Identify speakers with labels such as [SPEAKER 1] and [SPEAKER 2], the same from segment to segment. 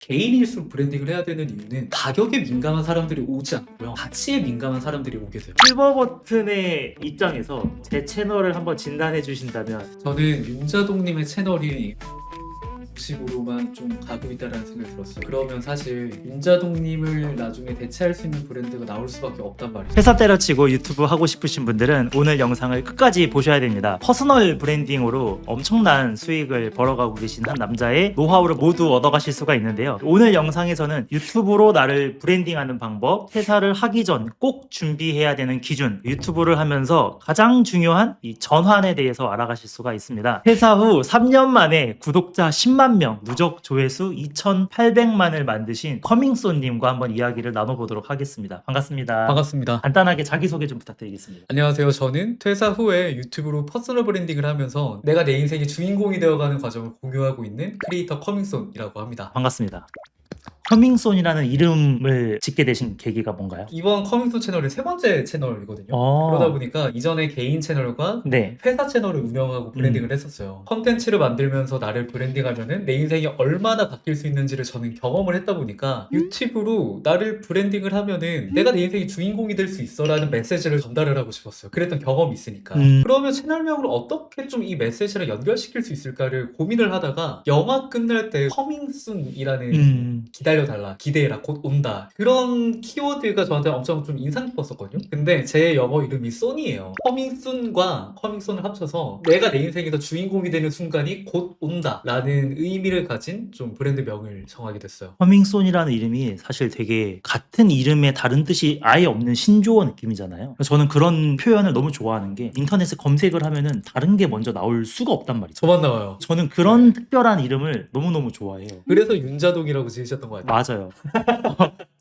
[SPEAKER 1] 개인일수록 브랜딩을 해야 되는 이유는 가격에 민감한 사람들이 오지 않고요. 가치에 민감한 사람들이 오게 돼요.
[SPEAKER 2] 실버 버튼의 입장에서 제 채널을 한번 진단해 주신다면
[SPEAKER 1] 저는 윤자동님의 채널이 식으로만 좀 가고 있다는 생각이 들었어요. 그러면 사실 윤자동님을 나중에 대체할 수 있는 브랜드가 나올 수밖에 없단 말이죠.
[SPEAKER 2] 회사 때려치고 유튜브 하고 싶으신 분들은 오늘 영상을 끝까지 보셔야 됩니다. 퍼스널 브랜딩으로 엄청난 수익을 벌어가고 계신 한 남자의 노하우를 모두 얻어가실 수가 있는데요. 오늘 영상에서는 유튜브로 나를 브랜딩하는 방법, 퇴사를 하기 전 꼭 준비해야 되는 기준, 유튜브를 하면서 가장 중요한 이 전환에 대해서 알아가실 수가 있습니다. 퇴사 후 3년 만에 구독자 10만 명, 누적 조회수 2,800만을 만드신 커밍손님과 한번 이야기를 나눠보도록 하겠습니다. 반갑습니다.
[SPEAKER 1] 반갑습니다.
[SPEAKER 2] 간단하게 자기소개 좀 부탁드리겠습니다.
[SPEAKER 1] 안녕하세요. 저는 퇴사 후에 유튜브로 퍼스널 브랜딩을 하면서 내가 내 인생의 주인공이 되어가는 과정을 공유하고 있는 크리에이터 커밍손이라고 합니다.
[SPEAKER 2] 반갑습니다. 커밍손이라는 이름을 짓게 되신 계기가 뭔가요?
[SPEAKER 1] 이번 커밍손 채널이 세 번째 채널이거든요. 그러다 보니까 이전에 개인 채널과
[SPEAKER 2] 네.
[SPEAKER 1] 회사 채널을 운영하고 브랜딩을 했었어요. 컨텐츠를 만들면서 나를 브랜딩하려는 내 인생이 얼마나 바뀔 수 있는지를 저는 경험을 했다 보니까 유튜브로 나를 브랜딩을 하면은 내가 내 인생의 주인공이 될 수 있어 라는 메시지를 전달을 하고 싶었어요. 그랬던 경험이 있으니까. 그러면 채널명을 어떻게 좀 이 메시지를 연결시킬 수 있을까를 고민을 하다가 영화 끝날 때 커밍순이라는 기다려달라, 기대해라, 곧 온다, 그런 키워드가 저한테 엄청 좀 인상 깊었었거든요. 근데 제 영어 이름이 소니예요. 커밍순과 커밍손을 합쳐서 내가 내 인생에서 주인공이 되는 순간이 곧 온다 라는 의미를 가진 좀 브랜드명을 정하게 됐어요.
[SPEAKER 2] 커밍손이라는 이름이 사실 되게 같은 이름에 다른 뜻이 아예 없는 신조어 느낌이잖아요. 저는 그런 표현을 너무 좋아하는 게 인터넷에 검색을 하면은 다른 게 먼저 나올 수가 없단 말이죠.
[SPEAKER 1] 저만 나와요.
[SPEAKER 2] 저는 그런 특별한 이름을 너무너무 좋아해요.
[SPEAKER 1] 그래서 윤자동이라고 지으셨던 것 같아요.
[SPEAKER 2] 맞아요.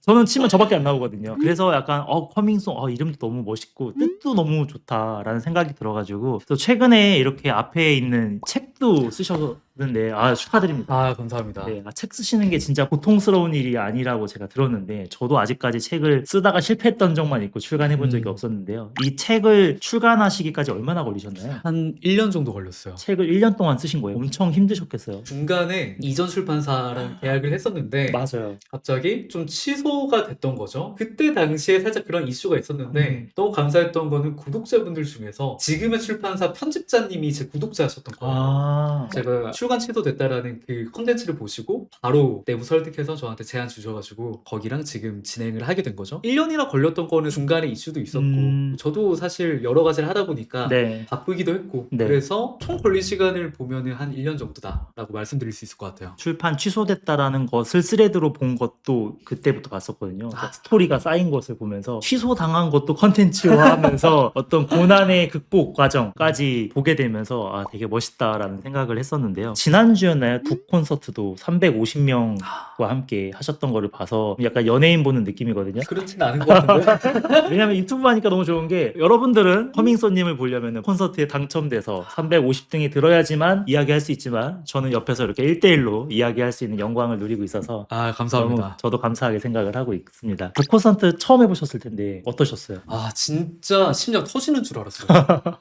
[SPEAKER 2] 저는 치면 저밖에 안 나오거든요. 그래서 약간 커밍송 이름도 너무 멋있고 뜻도 너무 좋다라는 생각이 들어가지고 또 최근에 이렇게 앞에 있는 책도 쓰셨는데 축하드립니다.
[SPEAKER 1] 아, 감사합니다.
[SPEAKER 2] 네, 책 쓰시는 게 진짜 보통스러운 일이 아니라고 제가 들었는데 저도 아직까지 책을 쓰다가 실패했던 적만 있고 출간해 본 적이 없었는데요. 이 책을 출간하시기까지 얼마나 걸리셨나요?
[SPEAKER 1] 한 1년 정도 걸렸어요.
[SPEAKER 2] 책을 1년 동안 쓰신 거예요. 엄청 힘드셨겠어요.
[SPEAKER 1] 중간에 이전 출판사랑 계약을 했었는데
[SPEAKER 2] 맞아요.
[SPEAKER 1] 갑자기 좀 취소가 됐던 거죠. 그때 당시에 살짝 그런 이슈가 있었는데 너무 감사했던 거는 구독자분들 중에서 지금의 출판사 편집자님이 제 구독자셨던 거예요. 제가 출간 취소됐다라는 그 컨텐츠를 보시고 바로 내부 설득해서 저한테 제안 주셔가지고 거기랑 지금 진행을 하게 된 거죠. 1년이나 걸렸던 거는 중간에 이슈도 있었고 저도 사실 여러 가지를 하다 보니까
[SPEAKER 2] 네.
[SPEAKER 1] 바쁘기도 했고
[SPEAKER 2] 네.
[SPEAKER 1] 그래서 총 걸린 시간을 보면은 한 1년 정도다라고 말씀드릴 수 있을 것 같아요.
[SPEAKER 2] 출판 취소됐다라는 것을 스레드로 본 것도 그때부터 봤었거든요. 스토리가 쌓인 것을 보면서 취소당한 것도 컨텐츠화하면서 어떤 고난의 극복 과정까지 보게 되면서 되게 멋있다라는 생각을 했었는데요. 지난주였나요? 북 콘서트도 350명과 함께 하셨던 거를 봐서 약간 연예인 보는 느낌이거든요.
[SPEAKER 1] 그렇진 않은 것 같은데.
[SPEAKER 2] 왜냐면 유튜브 하니까 너무 좋은 게 여러분들은 커밍손님을 보려면 콘서트에 당첨돼서 350등이 들어야지만 이야기할 수 있지만 저는 옆에서 이렇게 1대1로 이야기할 수 있는 영광을 누리고 있어서
[SPEAKER 1] 감사합니다.
[SPEAKER 2] 너무 저도 감사하게 생각을 하고 있습니다. 북 콘서트 처음 해보셨을 텐데 어떠셨어요?
[SPEAKER 1] 진짜 심장 터지는 줄 알았어요.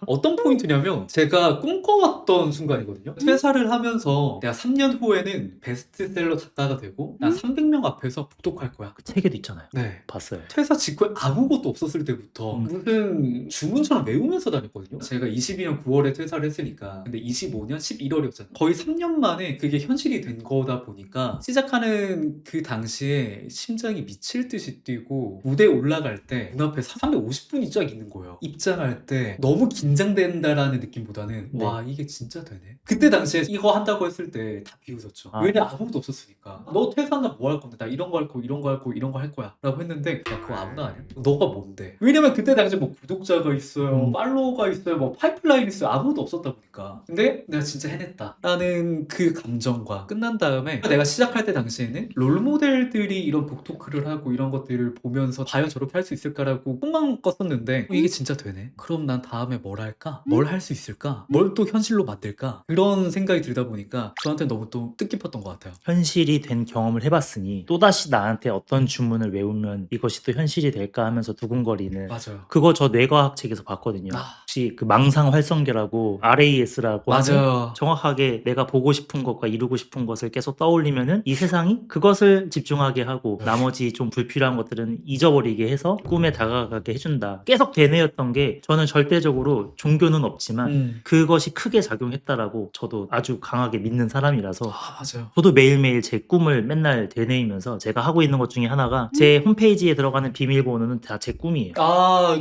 [SPEAKER 1] 어떤 포인트냐면 제가 꿈꿔왔던 순간이거든요. 퇴사를 하면서 내가 3년 후에는 베스트셀러 작가가 되고 난 300명 앞에서 북독할 거야.
[SPEAKER 2] 그 책에도 있잖아요.
[SPEAKER 1] 네.
[SPEAKER 2] 봤어요.
[SPEAKER 1] 퇴사 직후에 아무것도 없었을 때부터 무슨 주문처럼 외우면서 다녔거든요. 제가 22년 9월에 퇴사를 했으니까 근데 25년 11월이었잖아요. 거의 3년 만에 그게 현실이 된 거다 보니까 시작하는 그 당시에 심장이 미칠 듯이 뛰고 무대에 올라갈 때 눈앞에 350분이 쫙 있는 거예요. 입장할 때 너무 긴장된다라는 느낌보다는 와 이게 진짜 되네. 그때 당시에 이거 한다고 했을 때 다 비웃었죠. 왜냐 아무것도 없었으니까. 너 퇴사한다 뭐 할 건데 나 이런 거 할 거 이런 거 할 거 이런 거 할 거야 라고 했는데 야 그거 아무나 아니야? 너가 뭔데? 왜냐면 그때 당시에 뭐 구독자가 있어요, 팔로워가 있어요, 뭐 파이프라인 있어요. 아무것도 없었다 보니까. 근데 내가 진짜 해냈다 라는 그 감정과 끝난 다음에 내가 시작할 때 당시에는 롤모델들이 이런 북토크를 하고 이런 것들을 보면서 과연 저렇게 할 수 있을까라고 꿈만 꿨었는데 이게 진짜 되네. 그럼 난 다음에 뭘 할까? 뭘 할 수 있을까? 뭘 또 현실로 만들까? 그런 생각이 들다 보니까 저한테 너무 또 뜻깊었던 것 같아요.
[SPEAKER 2] 현실이 된 경험을 해봤으니 또다시 나한테 어떤 주문을 외우면 이것이 또 현실이 될까 하면서 두근거리는
[SPEAKER 1] 맞아요.
[SPEAKER 2] 그거 저 뇌과학 책에서 봤거든요. 혹시 혹시 그 망상 활성계라고 RAS라고
[SPEAKER 1] 맞아요.
[SPEAKER 2] 정확하게 내가 보고 싶은 것과 이루고 싶은 것을 계속 떠올리면은 이 세상이 그것을 집중하게 하고 나머지 좀 불필요한 것들은 잊어버리게 해서 꿈에 다가가게 해준다. 계속 되뇌였던 게 저는 절대적으로 종교는 없지만 그것이 크게 작용했다라고 저도 아주 강하게 믿는 사람이라서
[SPEAKER 1] 맞아요.
[SPEAKER 2] 저도 매일매일 제 꿈을 맨날 되뇌이면서 제가 하고 있는 것 중에 하나가 제 홈페이지에 들어가는 비밀번호는 다 제 꿈이에요.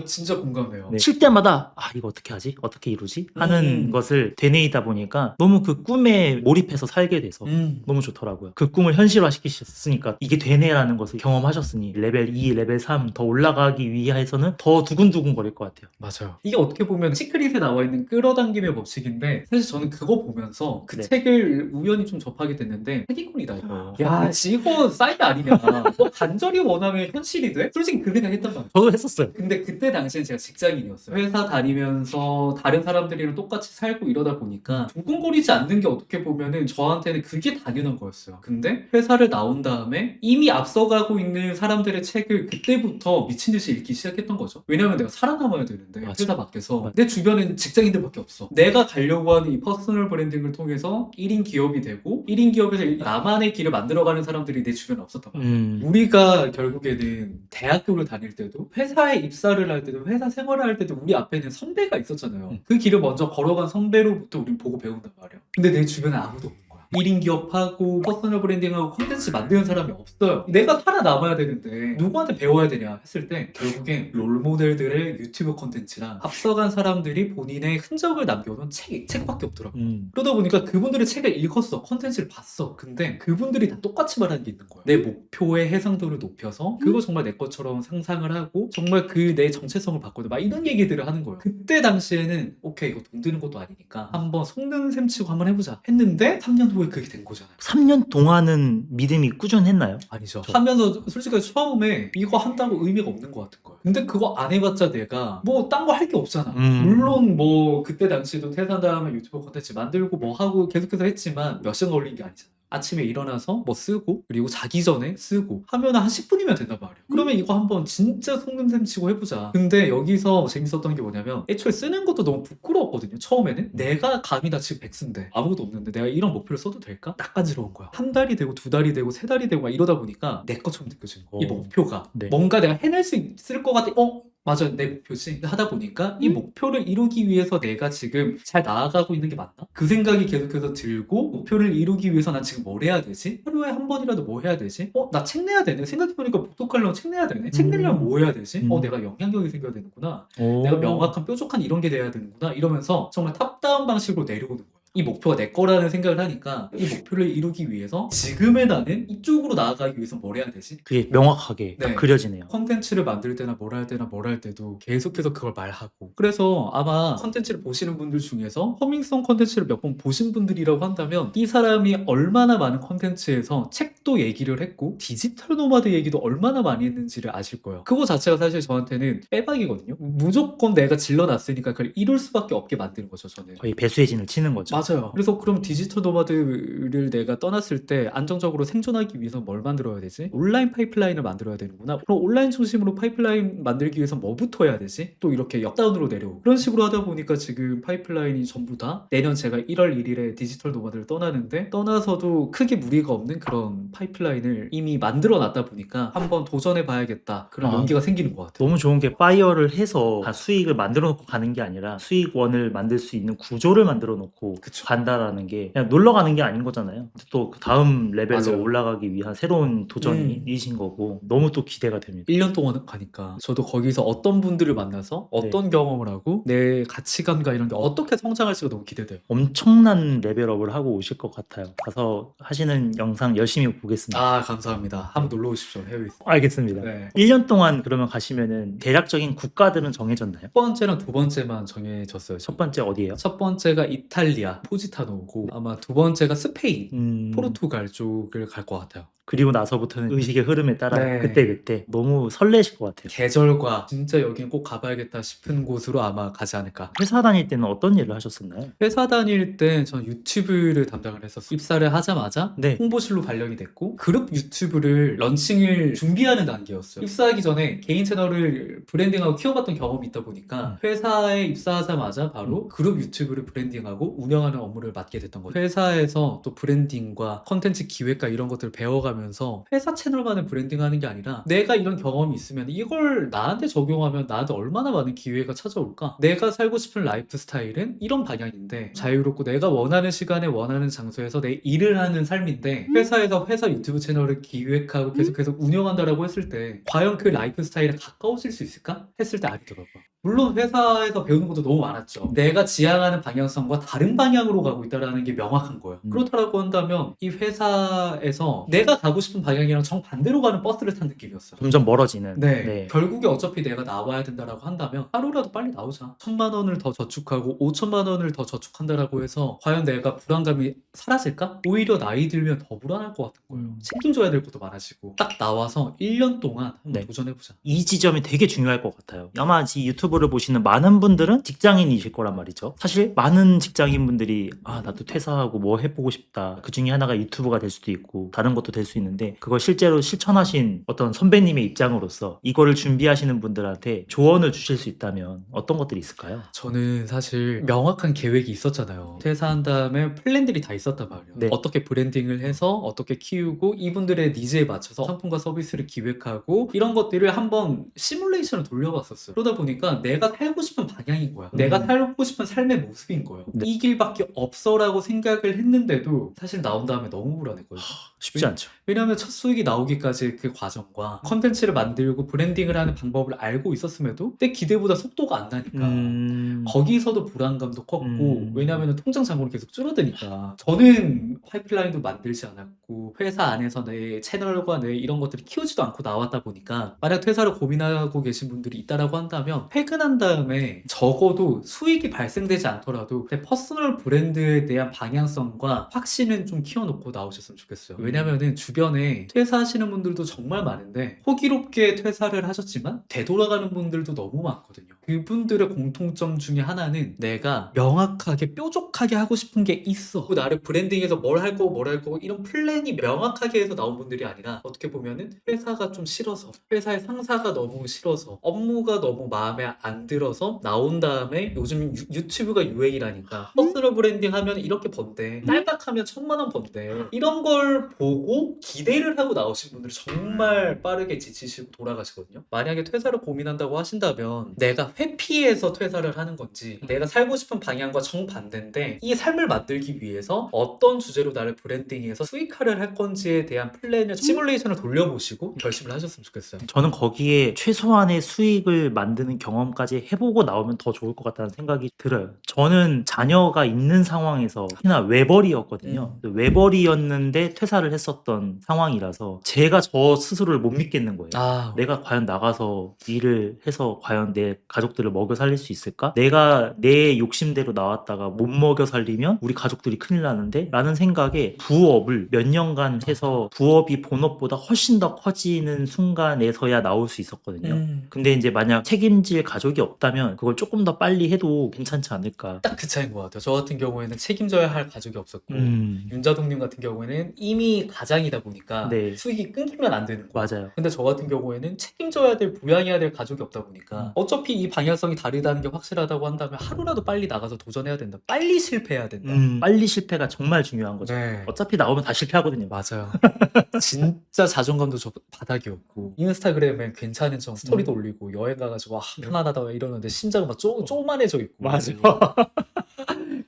[SPEAKER 1] 진짜 공감해요.
[SPEAKER 2] 네. 쉴 때마다 이거 어떻게 하지? 어떻게 이루지? 하는 것을 되뇌이다 보니까 너무 그 꿈에 몰입해서 살게 돼서 너무 좋더라고요. 그 꿈을 현실화시키셨으니까 이게 되뇌라는 것을 경험하셨으니 레벨 2, 레벨 3 더 올라가기 위해서는 더 두근두근 거릴 것 같아요.
[SPEAKER 1] 맞아요. 이게 어떻게 보면 시크릿에 나와 있는 끌어당김의 법칙인데 사실 저는 그거 보면서 그
[SPEAKER 2] 네.
[SPEAKER 1] 책을 우연히 좀 접하게 됐는데 사기꾼이다 이거.
[SPEAKER 2] 야,
[SPEAKER 1] 이거 사이트 아니냐. 너 간절히 원하면 현실이 돼? 솔직히 그 생각 했단 말이에요.
[SPEAKER 2] 저도 했었어요.
[SPEAKER 1] 근데 그때 당시엔 제가 직장인이었어요. 회사 다니면서 다른 사람들이랑 똑같이 살고 이러다 보니까 조근거리지 않는 게 어떻게 보면은 저한테는 그게 당연한 거였어요. 근데 회사를 나온 다음에 이미 앞서가고 있는 사람들의 책을 그때부터 미친 듯이 읽기 시작했던 거죠. 왜냐면 내가 살아남아야 되는데
[SPEAKER 2] 맞아.
[SPEAKER 1] 회사 밖에서
[SPEAKER 2] 맞아.
[SPEAKER 1] 내 주변엔 직장인들밖에 없어. 내가 가려고 하는 이 퍼스널 브랜딩을 통해서 1인 기업이 되고 1인 기업에서 나만의 길을 만들어가는 사람들이 내 주변에 없었단 말이에요. 우리가 결국에는 대학교를 다닐 때도 회사에 입사를 할 때도 회사 생활을 할 때도 우리 앞에는 선배가 있었잖아요. 그 길을 먼저 걸어간 선배로부터 우린 보고 배운단 말이에요. 근데 내 주변에 아무도 없는 거야. 1인 기업하고 퍼스널 브랜딩하고 콘텐츠 만드는 사람이 없어요. 내가 살아남아야 되는데 누구한테 배워야 되냐 했을 때 결국엔 롤모델들의 유튜브 콘텐츠랑 앞서간 사람들이 본인의 흔적을 남겨놓은 책밖에 없더라고요. 그러다 보니까 그분들의 책을 읽었어. 콘텐츠를 봤어. 근데 그분들이 다 똑같이 말하는 게 있는 거야. 내 목표의 해상도를 높여서 그거 정말 내 것처럼 상상을 하고 정말 그 내 정체성을 바꿔도 막 이런 얘기들을 하는 거예요. 그때 당시에는 오케이 이거 돈 드는 것도 아니니까 한번 속는 셈 치고 한번 해보자 했는데 3년 후에 그게 된 거잖아요.
[SPEAKER 2] 3년 동안은 믿음이 꾸준했나요?
[SPEAKER 1] 아니죠. 하면서 솔직히 처음에 이거 한다고 의미가 없는 것 같은 거예요. 근데 그거 안 해봤자 내가 뭐 딴 거 할 게 없잖아. 물론 뭐 그때 당시에도 퇴사 다음에 유튜브 콘텐츠 만들고 뭐 하고 계속해서 했지만 몇 시간 걸린 게 아니잖아. 아침에 일어나서 뭐 쓰고 그리고 자기 전에 쓰고 하면 한 10분이면 된단 말이야. 그러면 이거 한번 진짜 속는 셈 치고 해보자. 근데 여기서 재밌었던 게 뭐냐면 애초에 쓰는 것도 너무 부끄러웠거든요. 처음에는 내가 감히 나 지금 백수인데 아무것도 없는데 내가 이런 목표를 써도 될까? 딱 간지러운 거야. 한 달이 되고 두 달이 되고 세 달이 되고 막 이러다 보니까 내 것처럼 느껴지는 거야. 이 목표가
[SPEAKER 2] 네.
[SPEAKER 1] 뭔가 내가 해낼 수 있을 것 같아. 맞아 내 목표지 하다 보니까 이 목표를 이루기 위해서 내가 지금 잘 나아가고 있는 게 맞나? 그 생각이 계속해서 들고 목표를 이루기 위해서 난 지금 뭘 해야 되지? 하루에 한 번이라도 뭐 해야 되지? 나 책 내야 되네. 생각해보니까 복독하려면 책 내야 되네. 책 내려면 뭐 해야 되지? 내가 영향력이 생겨야 되는구나. 내가 명확한 뾰족한 이런 게 돼야 되는구나. 이러면서 정말 탑다운 방식으로 내려오는 거야. 이 목표가 내 거라는 생각을 하니까 이 목표를 이루기 위해서 지금의 나는 이쪽으로 나아가기 위해서 뭘 해야 되지?
[SPEAKER 2] 그게 명확하게 딱
[SPEAKER 1] 네.
[SPEAKER 2] 그려지네요.
[SPEAKER 1] 컨텐츠를 만들 때나 뭘 할 때도 계속해서 그걸 말하고 그래서 아마 컨텐츠를 보시는 분들 중에서 허밍성 컨텐츠를 몇 번 보신 분들이라고 한다면 이 사람이 얼마나 많은 컨텐츠에서 책도 얘기를 했고 디지털 노마드 얘기도 얼마나 많이 했는지를 아실 거예요. 그거 자체가 사실 저한테는 빼박이거든요. 무조건 내가 질러놨으니까 그걸 이룰 수밖에 없게 만드는 거죠. 저는
[SPEAKER 2] 거의 배수의 진을 치는 거죠.
[SPEAKER 1] 맞아요. 그래서 그럼 디지털 노마드를 내가 떠났을 때 안정적으로 생존하기 위해서 뭘 만들어야 되지? 온라인 파이프라인을 만들어야 되는구나. 그럼 온라인 중심으로 파이프라인 만들기 위해서 뭐부터 해야 되지? 또 이렇게 역다운으로 내려오고 그런 식으로 하다 보니까 지금 파이프라인이 전부 다 내년 제가 1월 1일에 디지털 노마드를 떠나는데 떠나서도 크게 무리가 없는 그런 파이프라인을 이미 만들어 놨다 보니까 한번 도전해 봐야겠다. 그런 용기가 생기는 것 같아요.
[SPEAKER 2] 너무 좋은 게 파이어를 해서 다 수익을 만들어 놓고 가는 게 아니라 수익원을 만들 수 있는 구조를 만들어 놓고
[SPEAKER 1] 그쵸.
[SPEAKER 2] 간다라는 게 그냥 놀러 가는 게 아닌 거잖아요. 또 그 다음 레벨로
[SPEAKER 1] 맞아요.
[SPEAKER 2] 올라가기 위한 새로운 도전이 이신 거고 너무 또 기대가 됩니다.
[SPEAKER 1] 1년 동안 가니까 저도 거기서 어떤 분들을 만나서 어떤 경험을 하고 내 가치관과 이런 게 어떻게 성장할지가 너무 기대돼요.
[SPEAKER 2] 엄청난 레벨업을 하고 오실 것 같아요. 가서 하시는 영상 열심히 보겠습니다.
[SPEAKER 1] 감사합니다. 한번 놀러 오십시오. 해외에.
[SPEAKER 2] 알겠습니다.
[SPEAKER 1] 네.
[SPEAKER 2] 1년 동안 그러면 가시면은 대략적인 국가들은 정해졌나요?
[SPEAKER 1] 첫 번째랑 두 번째만 정해졌어요.
[SPEAKER 2] 첫 번째 어디예요?
[SPEAKER 1] 첫 번째가 이탈리아 포지타노고 아마 두 번째가 스페인
[SPEAKER 2] 음,
[SPEAKER 1] 포르투갈 쪽을 갈 것 같아요.
[SPEAKER 2] 그리고 나서부터는 의식의 흐름에 따라
[SPEAKER 1] 네.
[SPEAKER 2] 그때 너무 설레실 것 같아요.
[SPEAKER 1] 계절과 진짜 여기는 꼭 가봐야겠다 싶은 곳으로 아마 가지 않을까.
[SPEAKER 2] 회사 다닐 때는 어떤 일을 하셨었나요?
[SPEAKER 1] 회사 다닐 때 전 유튜브를 담당을 했었어요. 입사를 하자마자
[SPEAKER 2] 네.
[SPEAKER 1] 홍보실로 발령이 됐고 그룹 유튜브를 런칭을 준비하는 단계였어요. 입사하기 전에 개인 채널을 브랜딩하고 키워봤던 경험이 있다 보니까 회사에 입사하자마자 바로 그룹 유튜브를 브랜딩하고 운영하는 업무를 맡게 됐던 거예요. 회사에서 또 브랜딩과 컨텐츠 기획과 이런 것들을 배워가면서 회사 채널만을 브랜딩하는 게 아니라 내가 이런 경험이 있으면 이걸 나한테 적용하면 나한테 얼마나 많은 기회가 찾아올까? 내가 살고 싶은 라이프 스타일은 이런 방향인데 자유롭고 내가 원하는 시간에 원하는 장소에서 내 일을 하는 삶인데 회사에서 회사 유튜브 채널을 기획하고 계속해서 운영한다라고 했을 때 과연 그 라이프 스타일에 가까워질 수 있을까? 했을 때 아니더라고요. 물론 회사에서 배우는 것도 너무 많았죠. 내가 지향하는 방향성과 다른 방향으로 가고 있다는 게 명확한 거예요. 그렇다라고 한다면 이 회사에서 내가 가고 싶은 방향이랑 정반대로 가는 버스를 탄 느낌이었어요.
[SPEAKER 2] 점점 멀어지는.
[SPEAKER 1] 네. 결국에 어차피 내가 나와야 된다라고 한다면 하루라도 빨리 나오자. 1,000만 원을 더 저축하고 5천만 원을 더 저축한다라고 해서 과연 내가 불안감이 사라질까? 오히려 나이 들면 더 불안할 것 같은 거예요. 책임져야 될 것도 많아지고 딱 나와서 1년 동안 한번
[SPEAKER 2] 네.
[SPEAKER 1] 도전해보자.
[SPEAKER 2] 이 지점이 되게 중요할 것 같아요. 아마 이 유튜브를 보시는 많은 분들은 직장인이실 거란 말이죠. 사실 많은 직장인분들이 나도 퇴사하고 뭐 해보고 싶다. 그 중에 하나가 유튜브가 될 수도 있고 다른 것도 될 수 있는데 그걸 실제로 실천하신 어떤 선배님의 입장으로서 이거를 준비하시는 분들한테 조언을 주실 수 있다면 어떤 것들이 있을까요?
[SPEAKER 1] 저는 사실 명확한 계획이 있었잖아요. 퇴사한 다음에 플랜들이 다 있었단 말이에요.
[SPEAKER 2] 네.
[SPEAKER 1] 어떻게 브랜딩을 해서 어떻게 키우고 이분들의 니즈에 맞춰서 상품과 서비스를 기획하고 이런 것들을 한번 시뮬레이션을 돌려봤었어요. 그러다 보니까 내가 살고 싶은 방향인 거야. 내가 살고 싶은 삶의 모습인 거예요.
[SPEAKER 2] 네.
[SPEAKER 1] 이 길밖에 없어라고 생각을 했는데도 사실 나온 다음에 너무 불안했거든요.
[SPEAKER 2] 쉽지 않죠.
[SPEAKER 1] 왜냐하면 첫 수익이 나오기까지 그 과정과 컨텐츠를 만들고 브랜딩을 하는 방법을 알고 있었음에도 내 기대보다 속도가 안 나니까 거기서도 불안감도 컸고 왜냐하면 통장 잔고는 계속 줄어드니까 저는 파이프라인도 만들지 않았고 회사 안에서 내 채널과 내 이런 것들을 키우지도 않고 나왔다 보니까 만약 퇴사를 고민하고 계신 분들이 있다라고 한다면 퇴근한 다음에 적어도 수익이 발생되지 않더라도 내 퍼스널 브랜드에 대한 방향성과 확신은 좀 키워놓고 나오셨으면 좋겠어요. 왜냐면은 주변에 퇴사하시는 분들도 정말 많은데 호기롭게 퇴사를 하셨지만 되돌아가는 분들도 너무 많거든요. 그분들의 공통점 중에 하나는 내가 명확하게 뾰족하게 하고 싶은 게 있어. 나를 브랜딩해서 뭘 할 거고 뭘 할 거고 이런 플랜이 명확하게 해서 나온 분들이 아니라 어떻게 보면은 회사가 좀 싫어서 회사의 상사가 너무 싫어서 업무가 너무 마음에 안 들어서 나온 다음에 요즘 유튜브가 유행이라니까 퍼스널 브랜딩 하면 이렇게 번대 딸깍하면 1,000만 원 번대 이런 걸 보고 기대를 하고 나오신 분들이 정말 빠르게 지치시고 돌아가시거든요. 만약에 퇴사를 고민한다고 하신다면 내가 회피해서 퇴사를 하는 건지 내가 살고 싶은 방향과 정반대인데 이 삶을 만들기 위해서 어떤 주제로 나를 브랜딩해서 수익화를 할 건지에 대한 플랜을 시뮬레이션을 돌려보시고 결심을 하셨으면 좋겠어요.
[SPEAKER 2] 저는 거기에 최소한의 수익을 만드는 경험까지 해보고 나오면 더 좋을 것 같다는 생각이 들어요. 저는 자녀가 있는 상황에서 특히나 외벌이였거든요. 외벌이였는데 퇴사를 했었던 상황이라서 제가 저 스스로를 못 믿겠는 거예요. 내가 과연 나가서 일을 해서 과연 내 가족들을 먹여 살릴 수 있을까? 내가 내 욕심대로 나왔다가 못 먹여 살리면 우리 가족들이 큰일 나는데? 라는 생각에 부업을 몇 년간 해서 부업이 본업보다 훨씬 더 커지는 순간에서야 나올 수 있었거든요. 근데 이제 만약 책임질 가족이 없다면 그걸 조금 더 빨리 해도 괜찮지 않을까.
[SPEAKER 1] 딱 그 차이인 것 같아요. 저 같은 경우에는 책임져야 할 가족이 없었고 윤자동님 같은 경우에는 이미 가장이다 보니까
[SPEAKER 2] 네.
[SPEAKER 1] 수익이 끊기면 안 되는 거예요.
[SPEAKER 2] 맞아요.
[SPEAKER 1] 근데 저 같은 경우에는 책임져야 될, 부양해야 될 가족이 없다 보니까 어차피 이 방향성이 다르다는 게 확실하다고 한다면 하루라도 빨리 나가서 도전해야 된다. 빨리 실패해야 된다.
[SPEAKER 2] 빨리 실패가 정말 중요한 거죠.
[SPEAKER 1] 네.
[SPEAKER 2] 어차피 나오면 다 실패하거든요.
[SPEAKER 1] 맞아요. 진짜 자존감도 저 바닥이었고 인스타그램에 괜찮은 척 스토리도 올리고 여행 가가지고 와 편안하다 이러는데 심장은 막 쪼만해져 있고
[SPEAKER 2] 맞아.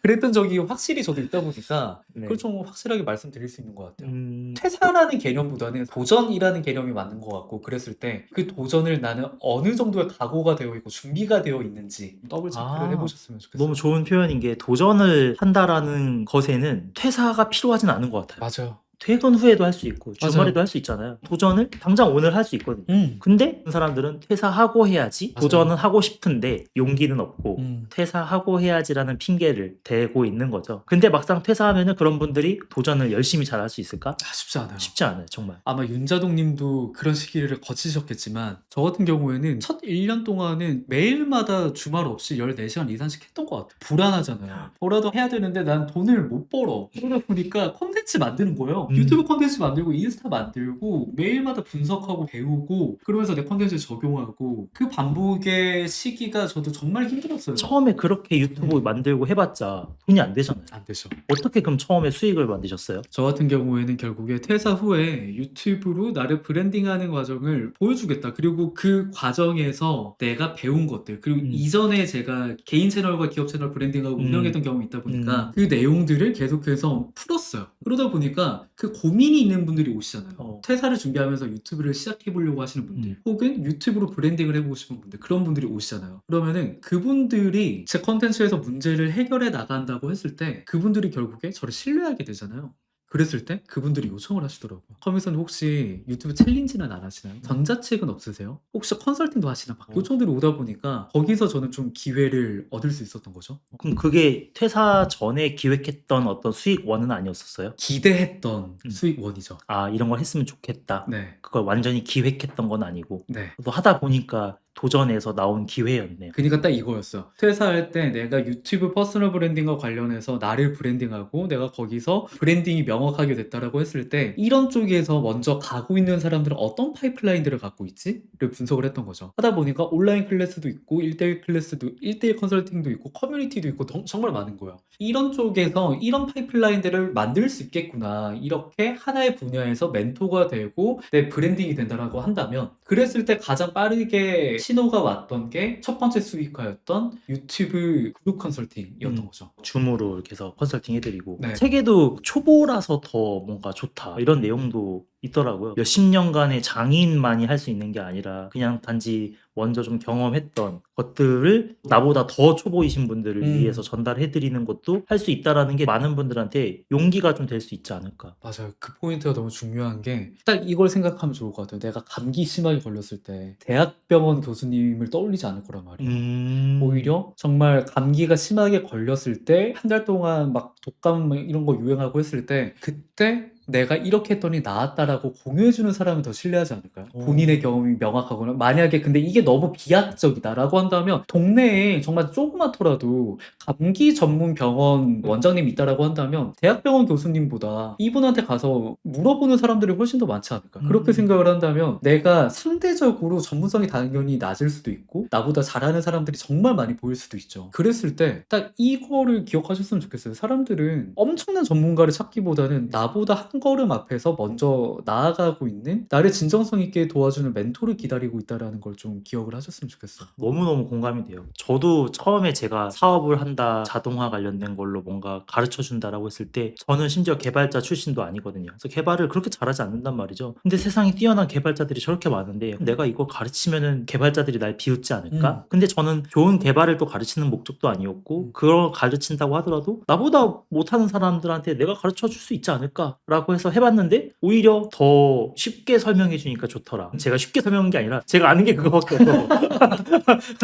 [SPEAKER 1] 그랬던 적이 확실히 저도 있다 보니까
[SPEAKER 2] 네.
[SPEAKER 1] 그걸 좀 확실하게 말씀드릴 수 있는 것 같아요. 퇴사라는 개념보다는 도전이라는 개념이 맞는 것 같고 그랬을 때 그 도전을 나는 어느 정도의 각오가 되어 있고 준비가 되어 있는지 더블 체크를 해보셨으면 좋겠어요.
[SPEAKER 2] 너무 좋은 표현인 게 도전을 한다라는 것에는 퇴사가 필요하진 않은 것 같아요.
[SPEAKER 1] 맞아요.
[SPEAKER 2] 퇴근 후에도 할 수 있고
[SPEAKER 1] 맞아요.
[SPEAKER 2] 주말에도 할 수 있잖아요. 도전을 당장 오늘 할 수 있거든요. 근데 그 사람들은 퇴사하고 해야지.
[SPEAKER 1] 맞아요.
[SPEAKER 2] 도전은 하고 싶은데 용기는 없고
[SPEAKER 1] 음.
[SPEAKER 2] 퇴사하고 해야지라는 핑계를 대고 있는 거죠. 근데 막상 퇴사하면은 그런 분들이 도전을 열심히 잘 할 수 있을까?
[SPEAKER 1] 쉽지 않아요.
[SPEAKER 2] 쉽지 않아요, 정말.
[SPEAKER 1] 아마 윤자동 님도 그런 시기를 거치셨겠지만 저 같은 경우에는 첫 1년 동안은 매일마다 주말 없이 14시간 이상씩 했던 것 같아요. 불안하잖아요. 뭐라도 해야 되는데 난 돈을 못 벌어. 그러다 보니까 콘텐츠 만드는 거예요. 유튜브 콘텐츠 만들고 인스타 만들고 매일마다 분석하고 배우고 그러면서 내 콘텐츠 적용하고 그 반복의 시기가 저도 정말 힘들었어요.
[SPEAKER 2] 처음에 그렇게 유튜브 만들고 해봤자 돈이 안 되잖아요.
[SPEAKER 1] 안 되죠.
[SPEAKER 2] 어떻게 그럼 처음에 수익을 만드셨어요?
[SPEAKER 1] 저 같은 경우에는 결국에 퇴사 후에 유튜브로 나를 브랜딩하는 과정을 보여주겠다. 그리고 그 과정에서 내가 배운 것들, 그리고 이전에 제가 개인 채널과 기업 채널 브랜딩하고 운영했던 경험이 있다 보니까 그 내용들을 계속해서 풀었어요. 그러다 보니까 그 고민이 있는 분들이 오시잖아요. 퇴사를 준비하면서 유튜브를 시작해보려고 하시는 분들, 혹은 유튜브로 브랜딩을 해보고 싶은 분들, 그런 분들이 오시잖아요. 그러면은 그분들이 제 컨텐츠에서 문제를 해결해 나간다고 했을 때 그분들이 결국에 저를 신뢰하게 되잖아요. 그랬을 때 그분들이 요청을 하시더라고요. 커미선님 혹시 유튜브 챌린지는 안 하시나요? 전자책은 없으세요? 혹시 컨설팅도 하시나? 막 요청들이 오다 보니까 거기서 저는 좀 기회를 얻을 수 있었던 거죠.
[SPEAKER 2] 그럼 그게 퇴사 전에 기획했던 어떤 수익원은 아니었었어요?
[SPEAKER 1] 기대했던 수익원이죠.
[SPEAKER 2] 아, 이런 걸 했으면 좋겠다.
[SPEAKER 1] 네.
[SPEAKER 2] 그걸 완전히 기획했던 건 아니고
[SPEAKER 1] 네.
[SPEAKER 2] 또 하다 보니까 도전에서 나온 기회였네요.
[SPEAKER 1] 그러니까 딱 이거였어요. 퇴사할 때 내가 유튜브 퍼스널 브랜딩과 관련해서 나를 브랜딩하고 내가 거기서 브랜딩이 명확하게 됐다라고 했을 때 이런 쪽에서 먼저 가고 있는 사람들은 어떤 파이프라인들을 갖고 있지? 를 분석을 했던 거죠. 하다 보니까 온라인 클래스도 있고 1대1 클래스도 1대1 컨설팅도 있고 커뮤니티도 있고 정말 많은 거예요. 이런 쪽에서 이런 파이프라인들을 만들 수 있겠구나. 이렇게 하나의 분야에서 멘토가 되고 내 브랜딩이 된다라고 한다면 그랬을 때 가장 빠르게 신호가 왔던 게 첫 번째 수익화였던 유튜브 그룹 컨설팅이었던 거죠.
[SPEAKER 2] 줌으로 이렇게 해서 컨설팅 해드리고
[SPEAKER 1] 네.
[SPEAKER 2] 세계도 초보라서 더 뭔가 좋다 이런 내용도 있더라고요. 몇십 년간의 장인만이 할 수 있는 게 아니라 그냥 단지 먼저 좀 경험했던 것들을 나보다 더 초보이신 분들을 위해서 전달해드리는 것도 할 수 있다라는 게 많은 분들한테 용기가 좀 될 수 있지 않을까.
[SPEAKER 1] 맞아요. 그 포인트가 너무 중요한 게 딱 이걸 생각하면 좋을 것 같아요. 내가 감기 심하게 걸렸을 때 대학병원 교수님을 떠올리지 않을 거란 말이에요. 오히려 정말 감기가 심하게 걸렸을 때 한 달 동안 막 독감 이런 거 유행하고 했을 때 그때 내가 이렇게 했더니 나았다라고 공유해주는 사람을 더 신뢰하지 않을까요? 본인의 경험이 명확하거나 만약에 근데 이게 너무 비약적이다라고 한다면 동네에 정말 조그맣더라도 감기 전문 병원 원장님이 있다라고 한다면 대학병원 교수님보다 이분한테 가서 물어보는 사람들이 훨씬 더 많지 않을까? 그렇게 생각을 한다면 내가 상대적으로 전문성이 당연히 낮을 수도 있고 나보다 잘하는 사람들이 정말 많이 보일 수도 있죠. 그랬을 때 딱 이거를 기억하셨으면 좋겠어요. 사람들은 엄청난 전문가를 찾기보다는 나보다 한 걸음 앞에서 먼저 나아가고 있는 나를 진정성 있게 도와주는 멘토를 기다리고 있다라는 걸 좀 기억을 하셨으면 좋겠어요.
[SPEAKER 2] 너무너무 공감이 돼요. 저도 처음에 제가 사업을 한다, 자동화 관련된 걸로 뭔가 가르쳐 준다라고 했을 때 저는 심지어 개발자 출신도 아니거든요. 그래서 개발을 그렇게 잘하지 않는단 말이죠. 근데 세상에 뛰어난 개발자들이 저렇게 많은데 내가 이거 가르치면은 개발자들이 날 비웃지 않을까? 근데 저는 좋은 개발을 또 가르치는 목적도 아니었고 그걸 가르친다고 하더라도 나보다 못하는 사람들한테 내가 가르쳐 줄 수 있지 않을까라고 해서 해봤는데 오히려 더 쉽게 설명해 주니까 좋더라. 제가 쉽게 설명한 게 아니라 제가 아는 게 그거밖에 없어서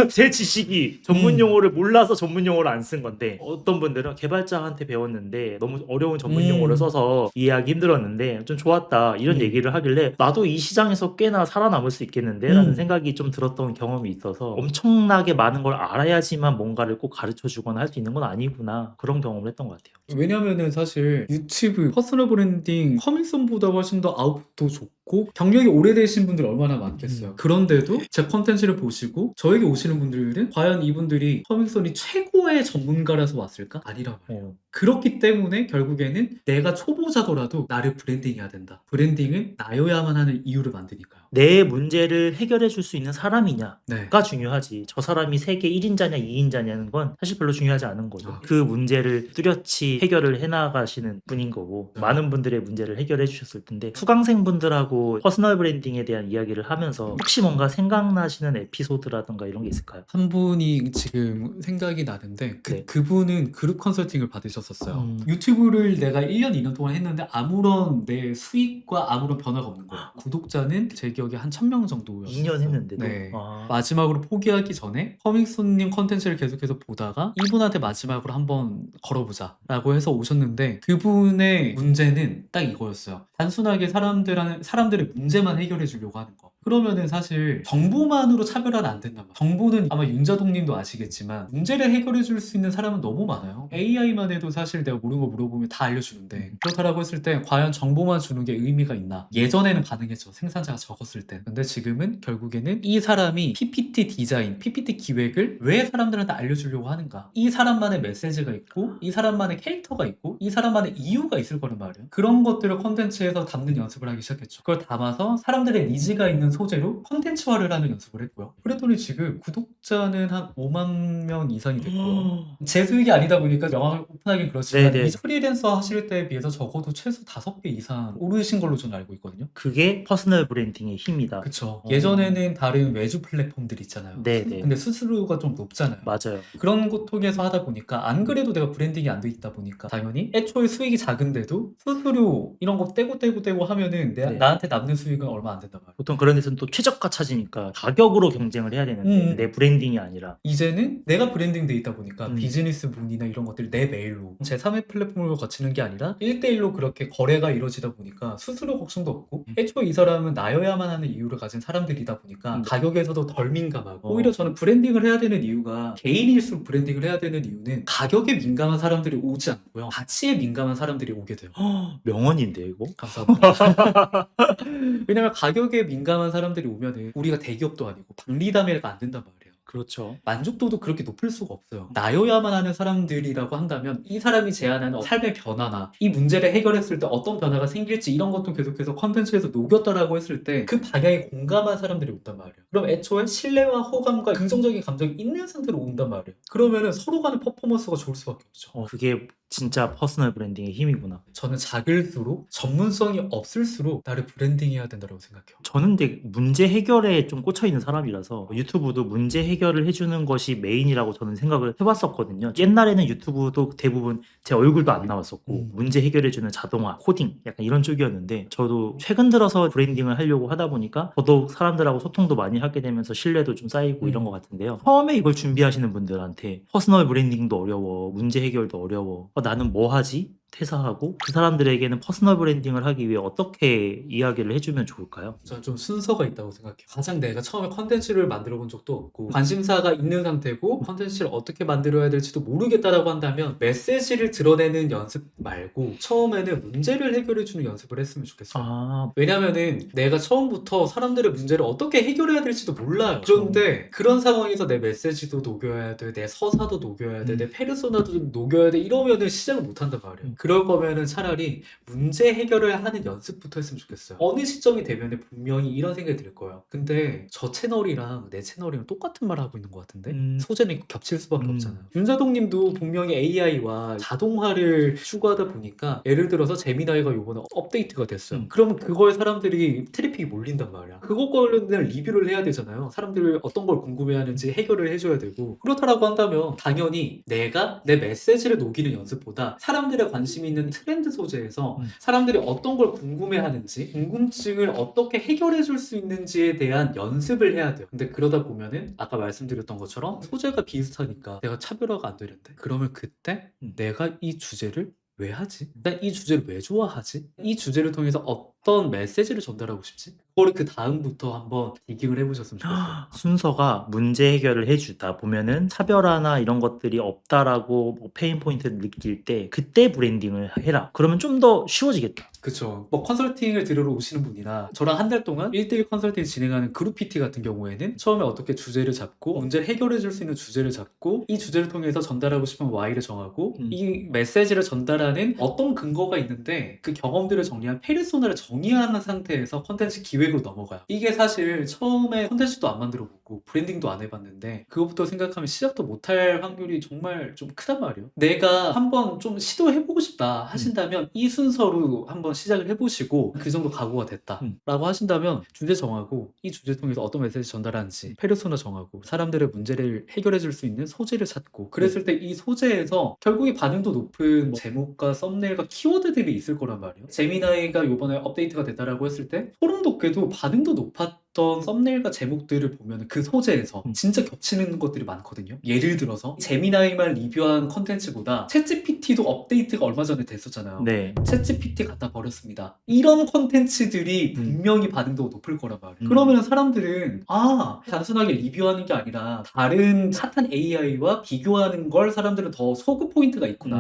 [SPEAKER 2] 제 지식이 전문 용어를 몰라서 전문 용어를 안 쓴 건데 어떤 분들은 개발자한테 배웠는데 너무 어려운 전문 용어를 써서 이해하기 힘들었는데 좀 좋았다 이런 얘기를 하길래 나도 이 시장에서 꽤나 살아남을 수 있겠는데 라는 생각이 좀 들었던 경험이 있어서 엄청나게 많은 걸 알아야지만 뭔가를 꼭 가르쳐 주거나 할 수 있는 건 아니구나 그런 경험을 했던 것 같아요.
[SPEAKER 1] 왜냐면은 사실 유튜브 퍼스널 브랜딩 커미션보다 훨씬 더 아웃도 좋고 경력이 오래되신 분들이 얼마나 많겠어요. 그런데도 제 컨텐츠를 보시고 저에게 오시는 분들은 과연 이분들이 커미션이 최고의 전문가라서 왔을까? 아니란 말이에요. 그렇기 때문에 결국에는 내가 초보자더라도 나를 브랜딩해야 된다. 브랜딩은 나여야만 하는 이유를 만드니까요.
[SPEAKER 2] 내 문제를 해결해 줄 수 있는 사람이냐가
[SPEAKER 1] 네.
[SPEAKER 2] 중요하지. 저 사람이 세계 1인자냐 2인자냐는 건 사실 별로 중요하지 않은 거죠. 그 문제를 뚜렷이 해결을 해나가시는 분인 거고 많은 분들의 문제를 해결해 주셨을 텐데 수강생분들하고 하고 퍼스널 브랜딩에 대한 이야기를 하면서 혹시 뭔가 생각나시는 에피소드라든가 이런 게 있을까요?
[SPEAKER 1] 한 분이 지금 생각이 나는데
[SPEAKER 2] 네.
[SPEAKER 1] 그분은 그룹 컨설팅을 받으셨었어요.
[SPEAKER 2] 음.
[SPEAKER 1] 유튜브를 내가 1년, 2년 동안 했는데 아무런 내 수익과 아무런 변화가 없는 거예요. 구독자는 제 기억에 한 1000명 정도였어요.
[SPEAKER 2] 2년 했는데도.
[SPEAKER 1] 네.
[SPEAKER 2] 아.
[SPEAKER 1] 마지막으로 포기하기 전에 커믹손님 컨텐츠를 계속해서 보다가 이분한테 마지막으로 한번 걸어보자 라고 해서 오셨는데, 그분의 문제는 딱 이거였어요. 단순하게 사람들의 문제만 해결해 주려고 하는 거. 그러면은 사실 정보만으로 차별화는 안 된단 말이에요. 정보는 아마 윤자동님도 아시겠지만 문제를 해결해 줄 수 있는 사람은 너무 많아요. AI만 해도 사실 내가 모르는 거 물어보면 다 알려주는데, 그렇다라고 했을 때 과연 정보만 주는 게 의미가 있나? 예전에는 가능했죠. 생산자가 적었을 때. 근데 지금은 결국에는 이 사람이 PPT 디자인, PPT 기획을 왜 사람들한테 알려주려고 하는가? 이 사람만의 메시지가 있고, 이 사람만의 캐릭터가 있고, 이 사람만의 이유가 있을 거란 말이에요. 그런 것들을 콘텐츠에서 담는 연습을 하기 시작했죠. 그걸 담아서 사람들의 니즈가 있는 소재로 콘텐츠화를 하는 연습을 했고요. 그랬더니 지금 구독자는 한 5만 명 이상이 됐고요. 제 수익이 아니다 보니까 명확하게 오픈하긴 그렇지만
[SPEAKER 2] 네네.
[SPEAKER 1] 이 프리랜서 하실 때에 비해서 적어도 최소 5배 이상 오르신 걸로 저는 알고 있거든요.
[SPEAKER 2] 그게 퍼스널 브랜딩의 힘이다.
[SPEAKER 1] 그쵸. 예전에는 다른 외주 플랫폼들 있잖아요.
[SPEAKER 2] 네네.
[SPEAKER 1] 근데 수수료가 좀 높잖아요.
[SPEAKER 2] 맞아요.
[SPEAKER 1] 그런 것 통해서 하다 보니까 안 그래도 내가 브랜딩이 안 돼 있다 보니까 당연히 애초에 수익이 작은데도 수수료 이런 거 떼고 하면은
[SPEAKER 2] 네.
[SPEAKER 1] 나한테 남는 수익은 얼마 안 된단 말이에요.
[SPEAKER 2] 보통 그런 데서는 또 최저가 찾으니까 가격으로 경쟁을 해야 되는데 내 브랜딩이 아니라.
[SPEAKER 1] 이제는 내가 브랜딩 돼 있다 보니까
[SPEAKER 2] 음.
[SPEAKER 1] 비즈니스 문이나 이런 것들을 내 메일로 제3의 플랫폼으로 거치는 게 아니라 1대1로 그렇게 거래가 이루어지다 보니까 수수료 걱정도 없고, 애초에 이 사람은 나여야만 하는 이유를 가진 사람들이다 보니까 가격에서도 덜 민감하고, 오히려 저는 브랜딩을 해야 되는 이유가, 개인일수록 브랜딩을 해야 되는 이유는 가격에 민감한 사람들이 오지 않고요, 가치에 민감한 사람들이 오게 돼요.
[SPEAKER 2] 명언인데 이거?
[SPEAKER 1] 감사합니다. 왜냐면 가격에 민감한 사람들이 오면은 우리가 대기업도 아니고 박리담회가 안 된단 말이에요.
[SPEAKER 2] 그렇죠.
[SPEAKER 1] 만족도도 그렇게 높일 수가 없어요. 나여야만 하는 사람들이라고 한다면 이 사람이 제안하는 삶의 변화나 이 문제를 해결했을 때 어떤 변화가 생길지 이런 것도 계속해서 컨텐츠에서 녹였다라고 했을 때 그 방향에 공감한 사람들이 온단 말이에요. 그럼 애초에 신뢰와 호감과 긍정적인 감정이 있는 상태로 온단 말이에요. 그러면은 서로 간의 퍼포먼스가 좋을 수밖에 없죠.
[SPEAKER 2] 그게 진짜 퍼스널 브랜딩의 힘이구나.
[SPEAKER 1] 저는 작을수록 전문성이 없을수록 나를 브랜딩해야 된다고 생각해요.
[SPEAKER 2] 저는 근데 문제 해결에 좀 꽂혀 있는 사람이라서 유튜브도 문제 해결을 해주는 것이 메인이라고 저는 생각을 해봤었거든요. 옛날에는 유튜브도 대부분 제 얼굴도 안 나왔었고 문제 해결해주는 자동화, 코딩 약간 이런 쪽이었는데, 저도 최근 들어서 브랜딩을 하려고 하다 보니까 더더욱 사람들하고 소통도 많이 하게 되면서 신뢰도 좀 쌓이고 이런 것 같은데요. 처음에 이걸 준비하시는 분들한테 퍼스널 브랜딩도 어려워, 문제 해결도 어려워, 나는 뭐 하지? 퇴사하고 그 사람들에게는 퍼스널 브랜딩을 하기 위해 어떻게 이야기를 해주면 좋을까요?
[SPEAKER 1] 저는 좀 순서가 있다고 생각해요. 가장 내가 처음에 컨텐츠를 만들어 본 적도 없고 관심사가 있는 상태고 컨텐츠를 어떻게 만들어야 될지도 모르겠다라고 한다면 메시지를 드러내는 연습 말고 처음에는 문제를 해결해주는 연습을 했으면 좋겠어요. 왜냐면은 내가 처음부터 사람들의 문제를 어떻게 해결해야 될지도 몰라요. 그런데 그런 상황에서 내 메시지도 녹여야 돼, 내 서사도 녹여야 돼, 내 페르소나도 녹여야 돼, 이러면은 시작을 못 한단 말이에요. 그럴 거면은 차라리 문제 해결을 하는 연습부터 했으면 좋겠어요. 어느 시점이 되면은 분명히 이런 생각이 들 거예요. 근데 저 채널이랑 내 채널이랑 똑같은 말 하고 있는 것 같은데 소재는 겹칠 수밖에 없잖아요. 윤자동님도 분명히 AI와 자동화를 추구하다 보니까, 예를 들어서 제미나이가 요번에 업데이트가 됐어요. 그러면 그거에 사람들이 트래픽이 몰린단 말이야. 그거 관련된 리뷰를 해야 되잖아요. 사람들이 어떤 걸 궁금해하는지 해결을 해줘야 되고, 그렇다라고 한다면 당연히 내가 내 메시지를 녹이는 연습보다 사람들의 관심 있는 트렌드 소재에서 사람들이 어떤 걸 궁금해하는지, 궁금증을 어떻게 해결해 줄 수 있는지에 대한 연습을 해야 돼요. 근데 그러다 보면은 아까 말씀드렸던 것처럼 소재가 비슷하니까 내가 차별화가 안 되는데, 그러면 그때 내가 이 주제를 왜 하지? 난 이 주제를 왜 좋아하지? 이 주제를 통해서 어떤 메시지를 전달하고 싶지? 그거를 그 다음부터 한번 디깅을 해보셨으면 좋겠어요.
[SPEAKER 2] 순서가 문제 해결을 해주다 보면은 차별화나 이런 것들이 없다라고 페인 포인트를 느낄 때 그때 브랜딩을 해라. 그러면 좀 더 쉬워지겠다.
[SPEAKER 1] 그쵸. 뭐 컨설팅을 들으러 오시는 분이나 저랑 한 달 동안 1대1 컨설팅 진행하는 그룹 PT 같은 경우에는 처음에 어떻게 주제를 잡고 문제를 해결해 줄 수 있는 주제를 잡고 이 주제를 통해서 전달하고 싶은 Y를 정하고 이 메시지를 전달하는 어떤 근거가 있는데 그 경험들을 정리한 페르소나를 정해 정의하는 상태에서 컨텐츠 기획으로 넘어가요. 이게 사실 처음에 컨텐츠도 안 만들어 보고 브랜딩도 안 해봤는데 그것부터 생각하면 시작도 못할 확률이 정말 좀 크단 말이에요. 내가 한번 좀 시도해보고 싶다 하신다면 이 순서로 한번 시작을 해보시고 그 정도 각오가 됐다라고 하신다면 주제 정하고 이 주제 통해서 어떤 메시지 전달하는지 페르소나 정하고 사람들의 문제를 해결해줄 수 있는 소재를 찾고 그랬을 때 이 소재에서 결국에 반응도 높은 뭐 제목과 썸네일과 키워드들이 있을 거란 말이에요. 제미나이가 요번에 업데이트가 됐다라고 했을 때 소름 돋게도 반응도 높았던 썸네일과 제목들을 보면 그 소재에서 진짜 겹치는 것들이 많거든요. 예를 들어서 제미나이만 리뷰한 컨텐츠보다 챗GPT도 업데이트가 얼마 전에 됐었잖아요.
[SPEAKER 2] 네.
[SPEAKER 1] 챗GPT 갖다 버렸습니다. 이런 컨텐츠들이 분명히 반응도가 높을 거란 말이에요. 그러면 사람들은 단순하게 리뷰하는 게 아니라 다른 핫한 AI와 비교하는 걸 사람들은 더 소구 포인트가 있구나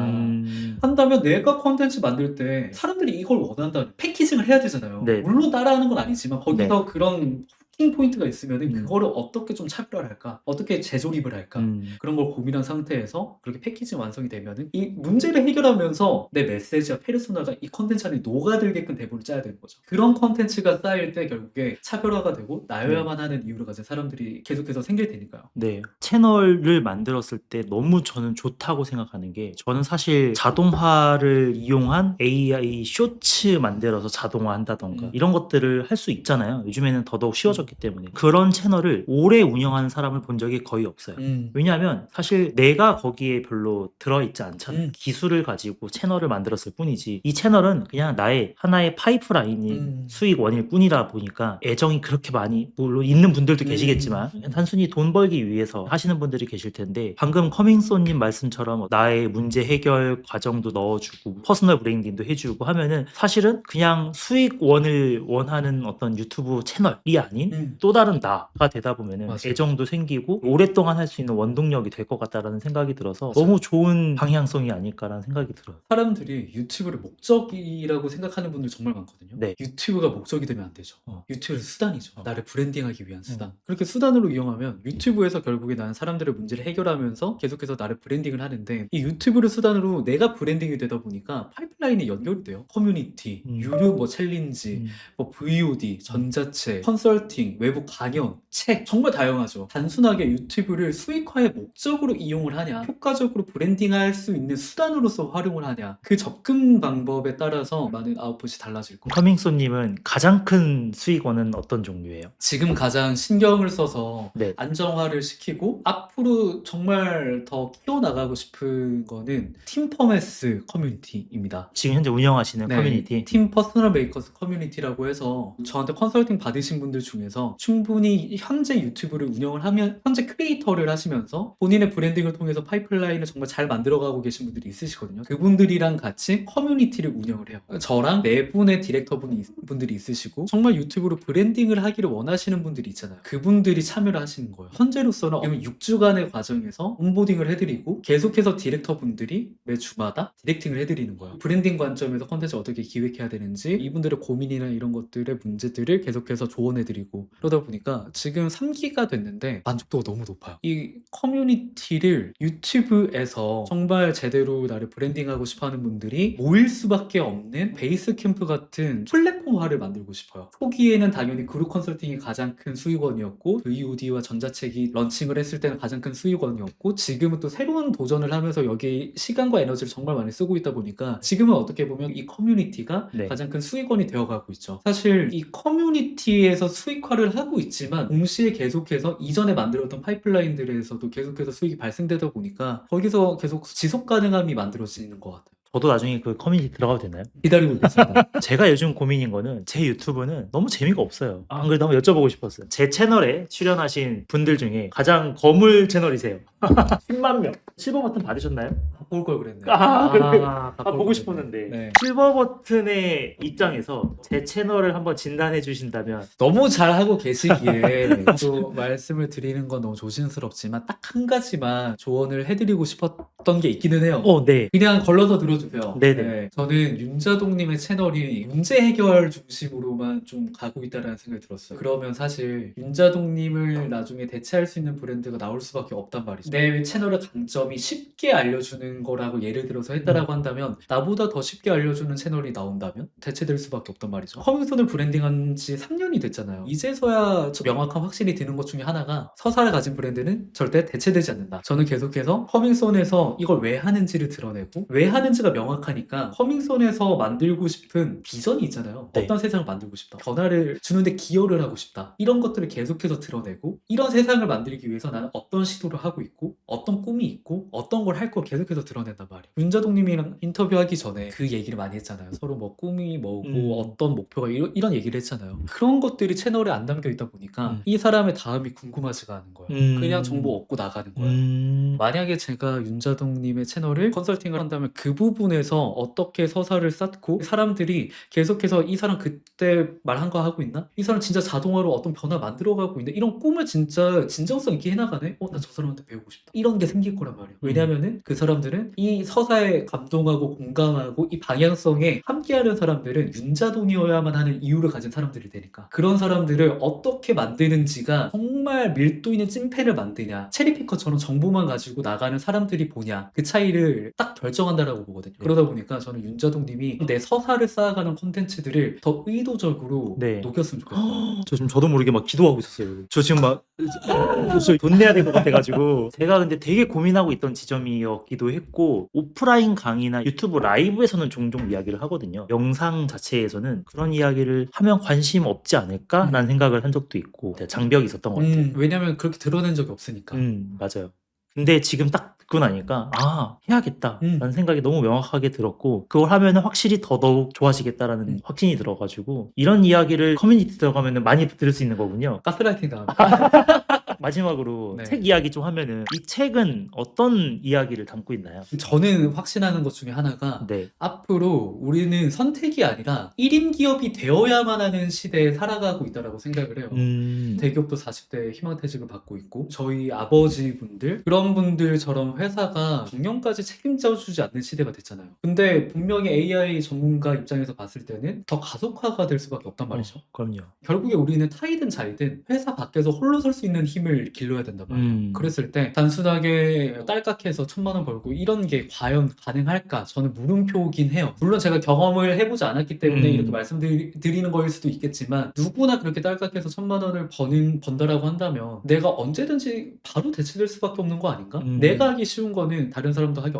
[SPEAKER 1] 한다면 내가 컨텐츠 만들 때 사람들이 이걸 원한다면 패키징을 해야 되잖아요.
[SPEAKER 2] 네.
[SPEAKER 1] 물론 따라하는 건 아니지만 거기서 그런 킹 포인트가 있으면 그거를 어떻게 좀 차별화를 할까? 어떻게 재조립을 할까? 그런 걸 고민한 상태에서 그렇게 패키징 완성이 되면은 이 문제를 해결하면서 내 메시지와 페르소나가 이 컨텐츠 안에 녹아들게끔 대본을 짜야 되는 거죠. 그런 컨텐츠가 쌓일 때 결국에 차별화가 되고 나여야만 하는 이유를 가진 사람들이 계속해서 생길 테니까요.
[SPEAKER 2] 네. 채널을 만들었을 때 너무 저는 좋다고 생각하는 게 저는 사실 자동화를 이용한 AI 쇼츠 만들어서 자동화한다던가 이런 것들을 할 수 있잖아요. 요즘에는 더더욱 쉬워졌기 때문에 그런 채널을 오래 운영하는 사람을 본 적이 거의 없어요. 왜냐하면 사실 내가 거기에 별로 들어있지 않잖아요. 기술을 가지고 채널을 만들었을 뿐이지 이 채널은 그냥 나의 하나의 파이프라인이 수익 원일 뿐이라 보니까 애정이 그렇게 많이 물론 있는 분들도 계시겠지만 단순히 돈 벌기 위해서 하시는 분들이 계실 텐데 방금 커밍소님 말씀처럼 나의 문제 해결 과정도 넣어주고 퍼스널 브랜딩도 해주고 하면은 사실은 그냥 수익원을 원하는 어떤 유튜브 채널이 아닌 또 다른 나가 되다 보면은
[SPEAKER 1] 맞아요.
[SPEAKER 2] 애정도 생기고 오랫동안 할 수 있는 원동력이 될 것 같다라는 생각이 들어서
[SPEAKER 1] 맞아요.
[SPEAKER 2] 너무 좋은 방향성이 아닐까라는 생각이 들어요.
[SPEAKER 1] 사람들이 유튜브를 목적이라고 생각하는 분들 정말 많거든요.
[SPEAKER 2] 네.
[SPEAKER 1] 유튜브가 목적이 되면 안 되죠. 유튜브는 수단이죠.
[SPEAKER 2] 어.
[SPEAKER 1] 나를 브랜딩하기 위한 수단. 그렇게 수단으로 이용하면 유튜브에서 결국에 나는 사람들의 문제를 해결하면서 계속해서 나를 브랜딩을 하는데 이 유튜브를 수단으로 내가 브랜딩이 되다 보니까 파이프라인이 연결이 돼요. 커뮤니티, 유료 뭐 챌린지, 뭐 VOD, 전자책, 컨설팅, 외부 강연, 책 정말 다양하죠. 단순하게 유튜브를 수익화의 목적으로 이용을 하냐 효과적으로 브랜딩할 수 있는 수단으로서 활용을 하냐 그 접근 방법에 따라서 많은 아웃풋이 달라질 거예요.
[SPEAKER 2] 커밍소님은 가장 큰 수익원은 어떤 종류예요?
[SPEAKER 1] 지금 가장 신경을 써서
[SPEAKER 2] 네.
[SPEAKER 1] 안정화를 시키고 앞으로 정말 더 키워나가고 싶은 거는 팀 퍼메스 커뮤니티입니다.
[SPEAKER 2] 지금 현재 운영하시는 커뮤니티?
[SPEAKER 1] 팀 퍼스널 메이커스 커뮤니티라고 해서 저한테 컨설팅 받으신 분들 중에서 충분히 현재 유튜브를 운영을 하면 현재 크리에이터를 하시면서 본인의 브랜딩을 통해서 파이프라인을 정말 잘 만들어가고 계신 분들이 있으시거든요. 그분들이랑 같이 커뮤니티를 운영을 해요. 저랑 네 분의 디렉터분들이 있으시고 정말 유튜브로 브랜딩을 하기를 원하시는 분들이 있잖아요. 그분들이 참여를 하시는 거예요. 현재로서는 6주간의 과정에서 온보딩을 해드리고 계속해서 디렉터분들이 매 주마다 디렉팅을 해드리는 거예요. 브랜딩 관점에서 컨텐츠 어떻게 기획해야 되는지 이분들의 고민이나 이런 것들의 문제들을 계속해서 조언해드리고 그러다 보니까 지금 3기가 됐는데 만족도가 너무 높아요. 이 커뮤니티를 유튜브에서 정말 제대로 나를 브랜딩하고 싶어하는 분들이 모일 수밖에 없는 베이스 캠프 같은 플랫폼화를 만들고 싶어요. 초기에는 당연히 그룹 컨설팅이 가장 큰 수익원이었고 VOD와 전자책이 런칭을 했을 때는 가장 큰 수익원이었고 지금은 또 새로운 도전을 하면서 여기 시간과 에너지를 정말 많이 쓰고 있다 보니까 지금은 어떻게 보면 이 커뮤니티가 가장 큰 수익원이 되어가고 있죠. 사실 이 커뮤니티에서 수익화를 하고 있지만 동시에 계속해서 이전에 만들었던 파이프라인들에서도 계속해서 수익이 발생되다 보니까 거기서 계속 지속 가능함이 만들어지는 것 같아요.
[SPEAKER 2] 저도 나중에 그 커뮤니티 들어가도 되나요?
[SPEAKER 1] 기다리고 있겠습니다.
[SPEAKER 2] 제가 요즘 고민인 거는 제 유튜브는 너무 재미가 없어요. 안 그래도 한번 여쭤보고 싶었어요. 제 채널에 출연하신 분들 중에 가장 거물 채널이세요. 10만 명. 실버 버튼 받으셨나요?
[SPEAKER 1] 볼 걸 그랬네.
[SPEAKER 2] 그래요? 보고
[SPEAKER 1] 그랬네.
[SPEAKER 2] 싶었는데.
[SPEAKER 1] 네.
[SPEAKER 2] 실버 버튼의 입장에서 제 채널을 한번 진단해 주신다면
[SPEAKER 1] 너무 잘하고 계시기에 또 말씀을 드리는 건 너무 조심스럽지만 딱 한 가지만 조언을 해드리고 싶었던 게 있기는 해요.
[SPEAKER 2] 네.
[SPEAKER 1] 그냥 걸러서 들어주세요.
[SPEAKER 2] 네네.
[SPEAKER 1] 네, 저는 윤자동님의 채널이 문제 해결 중심으로만 좀 가고 있다는 생각이 들었어요. 그러면 사실 윤자동님을 나중에 대체할 수 있는 브랜드가 나올 수밖에 없단 말이죠. 내 채널의 강점이 쉽게 알려주는 되는 거라고 예를 들어서 했다라고 한다면 나보다 더 쉽게 알려주는 채널이 나온다면 대체될 수밖에 없단 말이죠. 커밍손을 브랜딩한 지 3년이 됐잖아요. 이제서야 명확한 확신이 드는 것 중에 하나가 서사를 가진 브랜드는 절대 대체되지 않는다. 저는 계속해서 커밍손에서 이걸 왜 하는지를 드러내고 왜 하는지가 명확하니까 커밍손에서 만들고 싶은 비전이 있잖아요.
[SPEAKER 2] 네.
[SPEAKER 1] 어떤 세상을 만들고 싶다. 변화를 주는데 기여를 하고 싶다. 이런 것들을 계속해서 드러내고 이런 세상을 만들기 위해서 나는 어떤 시도를 하고 있고 어떤 꿈이 있고 어떤 걸 할 거 계속해서 드러낸단 말이에요. 윤자동님이랑 인터뷰하기 전에 그 얘기를 많이 했잖아요. 서로 뭐 꿈이 뭐고 어떤 목표가 이런 얘기를 했잖아요. 그런 것들이 채널에 안 담겨 있다 보니까 이 사람의 다음이 궁금하지가 않은 거예요. 그냥 정보 얻고 나가는 거예요. 만약에 제가 윤자동님의 채널을 컨설팅을 한다면 그 부분에서 어떻게 서사를 쌓고 사람들이 계속해서 이 사람 그때 말한 거 하고 있나? 이 사람 진짜 자동화로 어떤 변화 만들어가고 있네? 이런 꿈을 진짜 진정성 있게 해나가네? 나 저 사람한테 배우고 싶다. 이런 게 생길 거란 말이에요. 왜냐면은 그 사람들은 이 서사에 감동하고 공감하고 이 방향성에 함께하는 사람들은 윤자동이어야만 하는 이유를 가진 사람들이 되니까 그런 사람들을 어떻게 만드는지가 정말 밀도 있는 찐팬을 만드냐 체리피커처럼 정보만 가지고 나가는 사람들이 보냐 그 차이를 딱 결정한다라고 보거든요. 그러다 보니까 저는 윤자동님이 내 서사를 쌓아가는 콘텐츠들을 더 의도적으로
[SPEAKER 2] 네.
[SPEAKER 1] 녹였으면 좋겠어요.
[SPEAKER 2] 저 지금 저도 모르게 막 기도하고 있었어요. 저 지금 막 돈 내야 될 것 같아가지고 제가 근데 되게 고민하고 있던 지점이었기도 했고 오프라인 강의나 유튜브 라이브에서는 종종 이야기를 하거든요. 영상 자체에서는 그런 이야기를 하면 관심 없지 않을까라는 생각을 한 적도 있고 장벽이 있었던 것 같아요.
[SPEAKER 1] 왜냐면 그렇게 드러낸 적이 없으니까.
[SPEAKER 2] 맞아요. 근데 지금 딱 듣고 나니까 해야겠다라는 생각이 너무 명확하게 들었고 그걸 하면은 확실히 더더욱 좋아지겠다라는 확신이 들어가지고 이런 이야기를 커뮤니티 들어가면은 많이 들을 수 있는 거군요.
[SPEAKER 1] 가스라이팅 당합니다.
[SPEAKER 2] 마지막으로
[SPEAKER 1] 네.
[SPEAKER 2] 책 이야기 좀 하면은 이 책은 어떤 이야기를 담고 있나요?
[SPEAKER 1] 저는 확신하는 것 중에 하나가
[SPEAKER 2] 네.
[SPEAKER 1] 앞으로 우리는 선택이 아니라 1인 기업이 되어야만 하는 시대에 살아가고 있다라고 생각을 해요. 대기업도 40대 희망퇴직을 받고 있고 저희 아버지분들 그런 분들처럼 회사가 중년까지 책임져주지 않는 시대가 됐잖아요. 근데 분명히 AI 전문가 입장에서 봤을 때는 더 가속화가 될 수밖에 없단 말이죠.
[SPEAKER 2] 그럼요.
[SPEAKER 1] 결국에 우리는 타이든 자이든 회사 밖에서 홀로 설 수 있는 힘을 길러야 된단 말이에요. 그랬을 때 단순하게 딸깍해서 1,000만 원 벌고 이런 게 과연 가능할까? 저는 물음표긴 해요. 물론 제가 경험을 해보지 않았기 때문에 이렇게 말씀드리는 거일 수도 있겠지만 누구나 그렇게 딸깍해서 1,000만 원을 번다라고 한다면 내가 언제든지 바로 대체될 수밖에 없는 거 아닌가? 내가 하기 쉬운 거는 다른 사람도 하기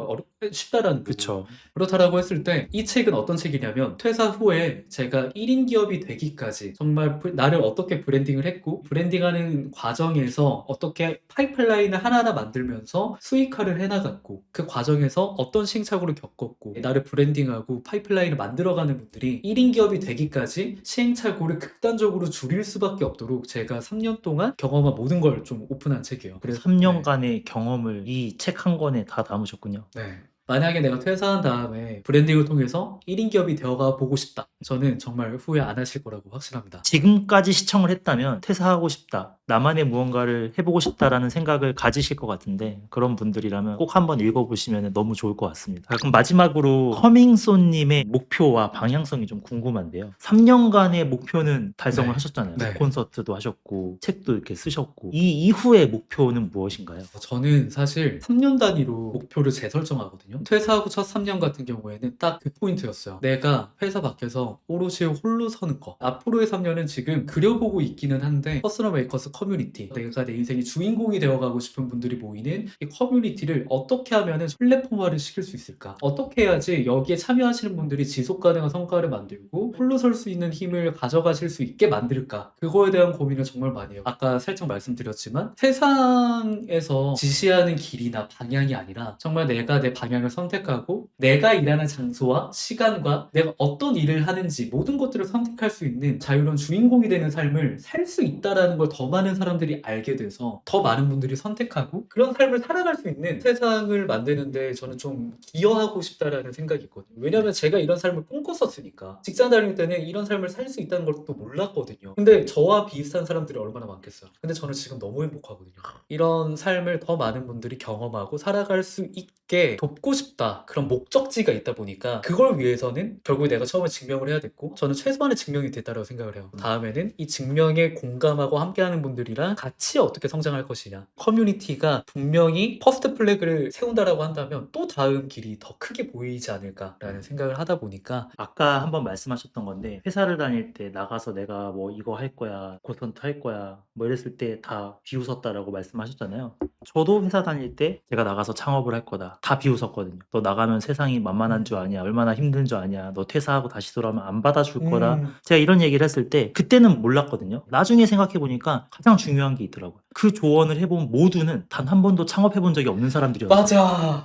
[SPEAKER 1] 쉽다라는 부분.
[SPEAKER 2] 그쵸.
[SPEAKER 1] 그렇다라고 했을 때 이 책은 어떤 책이냐면 퇴사 후에 제가 1인 기업이 되기까지 정말 나를 어떻게 브랜딩을 했고 브랜딩하는 과정에서 어떻게 파이프라인을 하나하나 만들면서 수익화를 해나갔고 그 과정에서 어떤 시행착오를 겪었고 나를 브랜딩하고 파이프라인을 만들어가는 분들이 1인 기업이 되기까지 시행착오를 극단적으로 줄일 수밖에 없도록 제가 3년 동안 경험한 모든 걸 좀 오픈한 책이에요. 그래서
[SPEAKER 2] 3년간의 경험을 이 책 한 권에 다 담으셨군요.
[SPEAKER 1] 네. 만약에 내가 퇴사한 다음에 브랜딩을 통해서 1인 기업이 되어가 보고 싶다. 저는 정말 후회 안 하실 거라고 확신합니다.
[SPEAKER 2] 지금까지 시청을 했다면 퇴사하고 싶다. 나만의 무언가를 해보고 싶다라는 생각을 가지실 것 같은데 그런 분들이라면 꼭 한번 읽어보시면 너무 좋을 것 같습니다. 그럼 마지막으로 커밍손님의 목표와 방향성이 좀 궁금한데요. 3년간의 목표는 달성을
[SPEAKER 1] 네.
[SPEAKER 2] 하셨잖아요.
[SPEAKER 1] 네.
[SPEAKER 2] 콘서트도 하셨고 책도 이렇게 쓰셨고 이 이후의 목표는 무엇인가요?
[SPEAKER 1] 저는 사실 3년 단위로 목표를 재설정하거든요. 퇴사하고 첫 3년 같은 경우에는 딱 그 포인트였어요. 내가 회사 밖에서 오롯이 홀로 서는 거. 앞으로의 3년은 지금 그려보고 있기는 한데 퍼스널 메이커스 커뮤니티, 내가 내 인생의 주인공이 되어가고 싶은 분들이 모이는 이 커뮤니티를 어떻게 하면 플랫폼화를 시킬 수 있을까? 어떻게 해야지 여기에 참여하시는 분들이 지속가능한 성과를 만들고 홀로 설 수 있는 힘을 가져가실 수 있게 만들까? 그거에 대한 고민을 정말 많이 해요. 아까 살짝 말씀드렸지만 세상에서 지시하는 길이나 방향이 아니라 정말 내가 내 방향을 선택하고 내가 일하는 장소와 시간과 내가 어떤 일을 하는지 모든 것들을 선택할 수 있는 자유로운 주인공이 되는 삶을 살 수 있다라는 걸 더 많은 사람들이 알게 돼서 더 많은 분들이 선택하고 그런 삶을 살아갈 수 있는 세상을 만드는데 저는 좀 기여하고 싶다라는 생각이 있거든요. 왜냐하면 제가 이런 삶을 꿈꿨었으니까 직장 다닐 때는 이런 삶을 살 수 있다는 걸 또 몰랐거든요. 근데 저와 비슷한 사람들이 얼마나 많겠어요. 근데 저는 지금 너무 행복하거든요. 이런 삶을 더 많은 분들이 경험하고 살아갈 수 있게 돕고 싶다. 그런 목적지가 있다 보니까 그걸 위해서는 결국 내가 처음에 증명을 해야 됐고 저는 최소한의 증명이 됐다고 생각을 해요. 다음에는 이 증명에 공감하고 함께하는 분들 직원들이랑 같이 어떻게 성장할 것이냐. 커뮤니티가 분명히 퍼스트 플래그를 세운다라고 한다면 또 다음 길이 더 크게 보이지 않을까라는 생각을 하다 보니까
[SPEAKER 2] 아까 한번 말씀하셨던 건데 회사를 다닐 때 나가서 내가 뭐 이거 할 거야 고스턴트 할 거야 뭐 이랬을 때 다 비웃었다라고 말씀하셨잖아요. 저도 회사 다닐 때 제가 나가서 창업을 할 거다 다 비웃었거든요. 너 나가면 세상이 만만한 줄 아냐 얼마나 힘든 줄 아냐 너 퇴사하고 다시 돌아오면 안 받아줄 거다. 제가 이런 얘기를 했을 때 그때는 몰랐거든요. 나중에 생각해 보니까 가장 중요한 게 있더라고요. 그 조언을 해본 모두는 단 한 번도 창업해 본 적이 없는 사람들이었어요.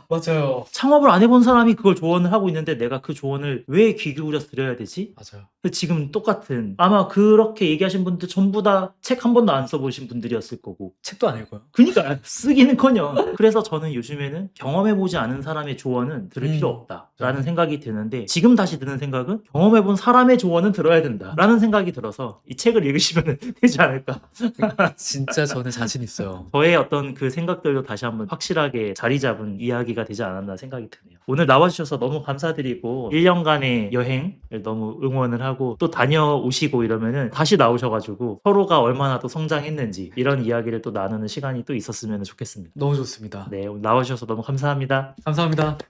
[SPEAKER 1] 맞아요.
[SPEAKER 2] 창업을 안 해본 사람이 그걸 조언을 하고 있는데 내가 그 조언을 왜 귀 기울여서 들어야 되지?
[SPEAKER 1] 맞아요.
[SPEAKER 2] 근데 지금 똑같은 아마 그렇게 얘기하신 분들 전부 다 책 한 번도 안 써보신 분들이었을 거고
[SPEAKER 1] 책도 안 읽어요.
[SPEAKER 2] 그니까 쓰기는커녕 그래서 저는 요즘에는 경험해보지 않은 사람의 조언은 들을 필요 없다라는 생각이 드는데 지금 다시 드는 생각은 경험해본 사람의 조언은 들어야 된다라는 생각이 들어서 이 책을 읽으시면 되지 않을까.
[SPEAKER 1] 진짜 저는 자신 있어요.
[SPEAKER 2] 저의 어떤 그 생각들도 다시 한번 확실하게 자리 잡은 이야기가 되지 않았나 생각이 드네요. 오늘 나와주셔서 너무 감사드리고 1년간의 여행을 너무 응원을 하고 또 다녀오시고 이러면은 다시 나오셔가지고 서로가 얼마나 또 성장했는지 이런 이야기를 또 나누는 시간이 또 있었으면 좋겠습니다.
[SPEAKER 1] 너무 좋습니다.
[SPEAKER 2] 네, 오늘 나와주셔서 너무 감사합니다.
[SPEAKER 1] 감사합니다.